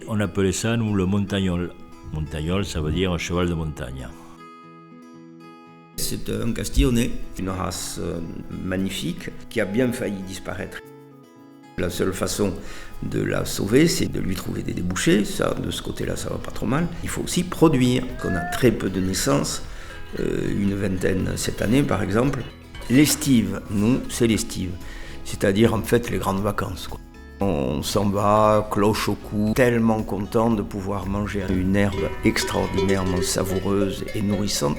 On appelait ça, nous, le montagnol. Montagnol, ça veut dire un cheval de montagne. C'est un castillonnais, une race magnifique qui a bien failli disparaître. La seule façon de la sauver, c'est de lui trouver des débouchés. Ça, de ce côté-là, ça va pas trop mal. Il faut aussi produire. On a très peu de naissances, une vingtaine cette année par exemple. L'estive, nous, c'est l'estive. C'est-à-dire en fait les grandes vacances, quoi. On s'en va, cloche au cou, tellement content de pouvoir manger une herbe extraordinairement savoureuse et nourrissante.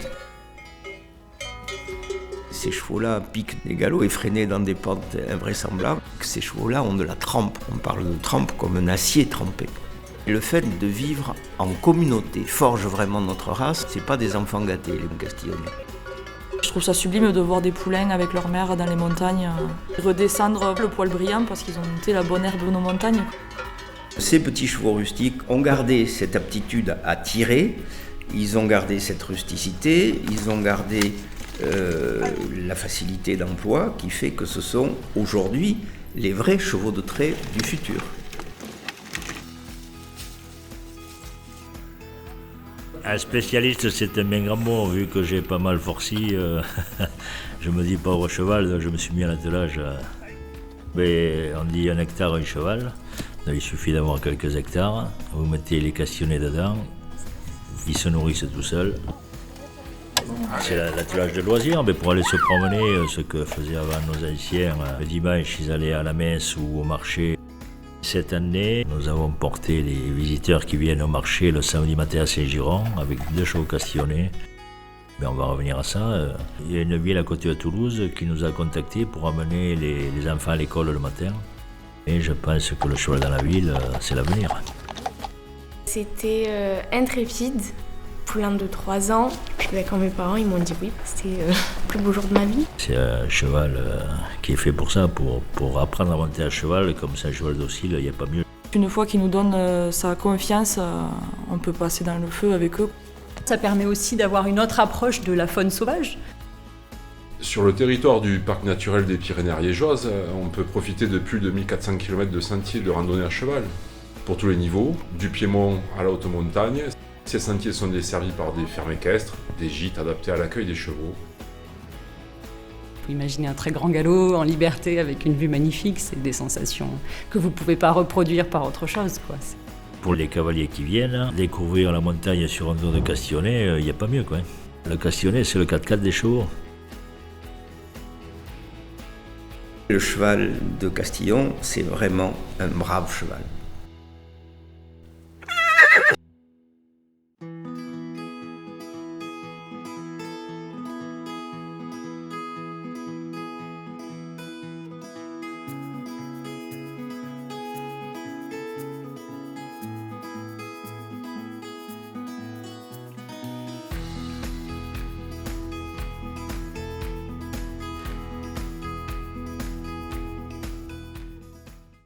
Ces chevaux-là piquent des galops effrénés dans des pentes invraisemblables. Ces chevaux-là ont de la trempe. On parle de trempe comme un acier trempé. Le fait de vivre en communauté forge vraiment notre race. C'est pas des enfants gâtés, les Castillonnais. Je trouve ça sublime de voir des poulains avec leur mère dans les montagnes redescendre le poil brillant parce qu'ils ont monté la bonne herbe de nos montagnes. Ces petits chevaux rustiques ont gardé cette aptitude à tirer, ils ont gardé cette rusticité, ils ont gardé la facilité d'emploi qui fait que ce sont aujourd'hui les vrais chevaux de trait du futur. Un spécialiste, c'est un bien grand mot, vu que j'ai pas mal forci. Je me dis pauvre cheval, je me suis mis à l'attelage. Mais on dit 1 hectare, un cheval. Il suffit d'avoir quelques hectares. Vous mettez les castillonnets dedans, ils se nourrissent tout seuls. C'est l'attelage de loisirs, mais pour aller se promener, ce que faisaient avant nos anciens. Le dimanche, ils allaient à la messe ou au marché. Cette année, nous avons porté les visiteurs qui viennent au marché le samedi matin à Saint-Giron avec 2 chevaux castillonnés. Mais on va revenir à ça. Il y a une ville à côté de Toulouse qui nous a contactés pour amener les enfants à l'école le matin. Et je pense que le cheval dans la ville, c'est l'avenir. C'était Intrépide, poulain de 3 ans. Quand mes parents ils m'ont dit oui, c'était le plus beau jour de ma vie. C'est un cheval qui est fait pour ça, pour apprendre à monter à cheval. Comme c'est un cheval docile, il n'y a pas mieux. Une fois qu'il nous donne sa confiance, on peut passer dans le feu avec eux. Ça permet aussi d'avoir une autre approche de la faune sauvage. Sur le territoire du parc naturel des Pyrénées ariégeoises, on peut profiter de plus de 1400 km de sentiers de randonnée à cheval, pour tous les niveaux, du piémont à la haute montagne. Ces sentiers sont desservis par des fermes équestres, des gîtes adaptés à l'accueil des chevaux. Vous imaginez un très grand galop en liberté avec une vue magnifique, c'est des sensations que vous ne pouvez pas reproduire par autre chose, quoi. Pour les cavaliers qui viennent, découvrir la montagne sur un dos de castillonnet, il n'y a pas mieux, quoi. Le castillonnet, c'est le 4x4 des chevaux. Le cheval de Castillon, c'est vraiment un brave cheval.